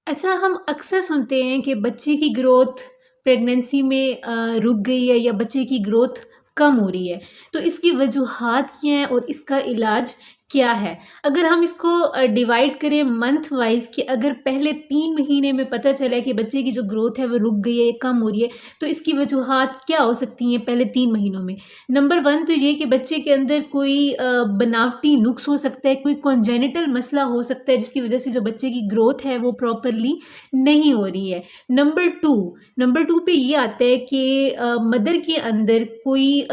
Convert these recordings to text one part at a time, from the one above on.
अच्छा, हम अक्सर सुनते हैं कि बच्चे की ग्रोथ प्रेगनेंसी में रुक गई है या बच्चे की ग्रोथ कम हो रही है। तो इसकी वजूहात क्या हैं और इसका इलाज क्या है? अगर हम इसको डिवाइड करें मंथ वाइज़ कि अगर पहले 3 महीने में पता चला कि बच्चे की जो ग्रोथ है वो रुक गई है, कम हो रही है, तो इसकी वजूहात क्या हो सकती हैं पहले 3 महीनों में? नंबर 1 तो ये कि बच्चे के अंदर कोई बनावटी नुक्स हो सकता है, कोई कॉन्जेनिटल मसला हो सकता है जिसकी वजह से जो बच्चे की ग्रोथ है वो प्रॉपरली नहीं हो रही है। नंबर 2 पे ये आता है कि मदर के अंदर कोई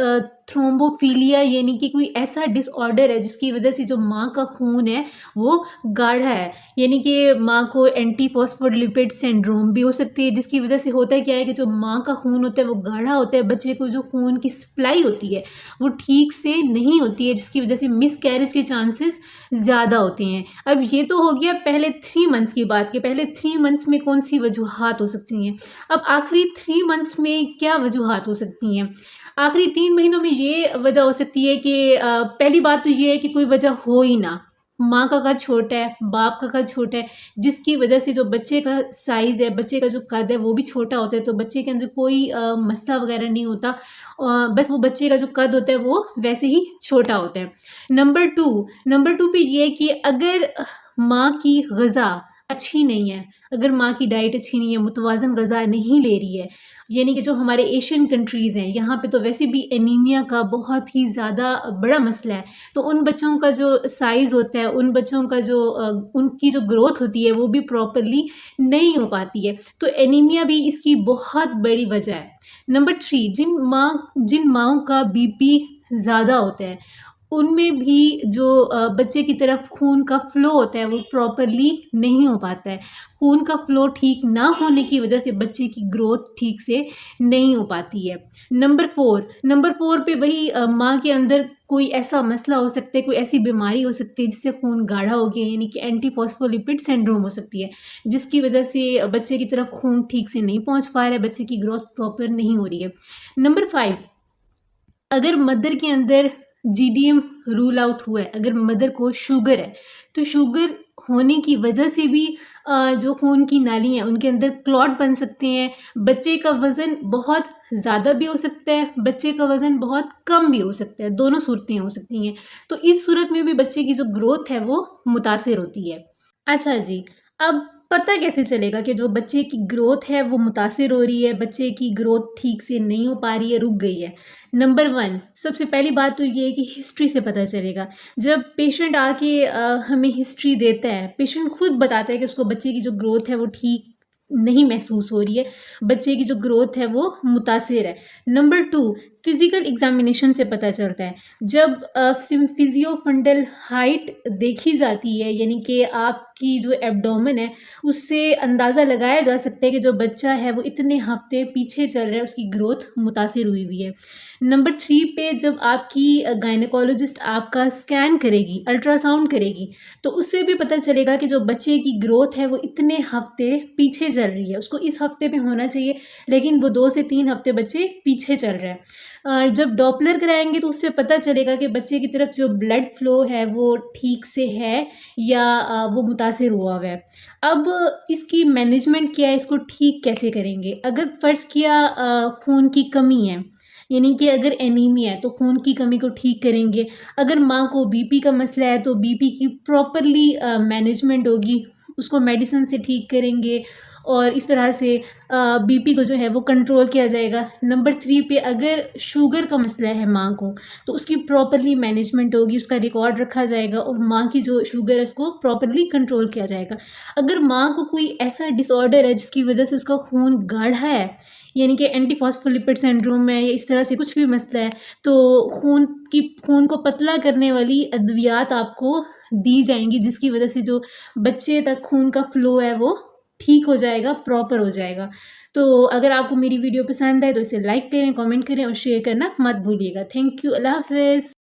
थ्रोम्बोफिलिया यानी कि कोई ऐसा डिसऑर्डर है जिसकी वजह से जो माँ का खून है वो गाढ़ा है, यानी कि माँ को एंटी फॉस्फोलिपिड सिंड्रोम भी हो सकती है, जिसकी वजह से होता है क्या है कि जो माँ का खून होता है वो गाढ़ा होता है, बच्चे को जो खून की सप्लाई होती है वो ठीक से नहीं होती है, जिसकी वजह से मिस कैरेज के चांसेस ज़्यादा होते हैं। अब ये तो हो गया पहले 3 मंथ्स की बात कि पहले 3 मंथ्स में कौन सी वजूहात हो सकती हैं। अब आखिरी 3 मंथ्स में क्या वजूहात हो सकती हैं? आखिरी 3 महीनों में ये वजह हो सकती है कि पहली बात तो ये है कि कोई वजह हो ही ना। माँ का कद छोटा है, बाप का कद छोटा है, जिसकी वजह से जो बच्चे का साइज़ है, बच्चे का जो कद है वो भी छोटा होता है, तो बच्चे के अंदर कोई मसला वगैरह नहीं होता। बस वो बच्चे का जो कद होता है वो वैसे ही छोटा होता है। नंबर 2 पे ये है कि अगर माँ की ग़िज़ा अच्छी नहीं है, अगर माँ की डाइट अच्छी नहीं है, मुतवाज़न ग़िज़ा नहीं ले रही है, यानी कि जो हमारे एशियन कंट्रीज़ हैं यहाँ पे तो वैसे भी एनीमिया का बहुत ही ज़्यादा बड़ा मसला है। तो उन बच्चों का जो साइज़ होता है, उन बच्चों का जो उनकी जो ग्रोथ होती है वो भी प्रॉपरली नहीं हो पाती है। तो एनीमिया भी इसकी बहुत बड़ी वजह है। नंबर 3, जिन माँओं का बीपी ज़्यादा होता है उनमें भी जो बच्चे की तरफ खून का फ़्लो होता है वो प्रॉपरली नहीं हो पाता है। खून का फ़्लो ठीक ना होने की वजह से बच्चे की ग्रोथ ठीक से नहीं हो पाती है। नंबर 4 पे वही माँ के अंदर कोई ऐसा मसला हो सकता है, कोई ऐसी बीमारी हो सकती है जिससे खून गाढ़ा हो गया, यानी कि एंटी फॉस्फोलिपिड सिंड्रोम हो सकती है, जिसकी वजह से बच्चे की तरफ खून ठीक से नहीं पहुँच पा रहा है, बच्चे की ग्रोथ प्रॉपर नहीं हो रही है। नंबर 5, अगर मदर के अंदर जीडीएम रूल आउट हुआ है, अगर मदर को शुगर है, तो शुगर होने की वजह से भी जो खून की नाली हैं उनके अंदर क्लॉट बन सकते हैं। बच्चे का वज़न बहुत ज़्यादा भी हो सकता है, बच्चे का वज़न बहुत कम भी हो सकता है, दोनों सूरतें हो सकती हैं। तो इस सूरत में भी बच्चे की जो ग्रोथ है वो मुतासिर होती है। अच्छा जी, अब पता कैसे चलेगा कि जो बच्चे की ग्रोथ है वो मुतासिर हो रही है, बच्चे की ग्रोथ ठीक से नहीं हो पा रही है, रुक गई है? नंबर 1, सबसे पहली बात तो ये है कि हिस्ट्री से पता चलेगा। जब पेशेंट आके हमें हिस्ट्री देता है, पेशेंट खुद बताता है कि उसको बच्चे की जो ग्रोथ है वो ठीक नहीं महसूस हो रही है, बच्चे की जो ग्रोथ है वो मुतासिर है। नंबर 2, फिज़िकल एग्जामिनेशन से पता चलता है। जब फिजियो फंडल हाइट देखी जाती है, यानी कि आपकी जो एब्डोमेन है उससे अंदाज़ा लगाया जा सकता है कि जो बच्चा है वो इतने हफ्ते पीछे चल रहा है, उसकी ग्रोथ मुतासिर हुई हुई है। नंबर 3 पे जब आपकी गायनेकोलॉजिस्ट आपका स्कैन करेगी, अल्ट्रासाउंड करेगी, तो उससे भी पता चलेगा कि जो बच्चे की ग्रोथ है वो इतने हफ्ते पीछे चल रही है, उसको इस हफ्ते पे होना चाहिए लेकिन वो 2 से 3 हफ्ते बच्चे पीछे चल रहे हैं। जब डॉपलर कराएंगे तो उससे पता चलेगा कि बच्चे की तरफ जो ब्लड फ्लो है वो ठीक से है या वो मुतासिर हुआ है। अब इसकी मैनेजमेंट क्या है, इसको ठीक कैसे करेंगे? अगर फ़र्ज़ किया खून की कमी है, यानी कि अगर एनीमिया है तो खून की कमी को ठीक करेंगे। अगर माँ को बीपी का मसला है तो बीपी की प्रॉपरली मैनेजमेंट होगी, उसको मेडिसिन से ठीक करेंगे और इस तरह से बीपी को जो है वो कंट्रोल किया जाएगा। नंबर 3 पे अगर शुगर का मसला है माँ को, तो उसकी प्रॉपरली मैनेजमेंट होगी, उसका रिकॉर्ड रखा जाएगा और माँ की जो शुगर है उसको प्रॉपरली कंट्रोल किया जाएगा। अगर माँ को कोई ऐसा डिसऑर्डर है जिसकी वजह से उसका खून गाढ़ा है, यानी कि एंटी फॉस्फोलिपिड सिंड्रोम है या इस तरह से कुछ भी मसला है, तो खून को पतला करने वाली अद्वियात आपको दी जाएंगी, जिसकी वजह से जो बच्चे तक खून का फ़्लो है वो ठीक हो जाएगा, प्रॉपर हो जाएगा। तो अगर आपको मेरी वीडियो पसंद आए तो इसे लाइक करें, कमेंट करें और शेयर करना मत भूलिएगा। Thank you. अल्लाह हाफ़िज़।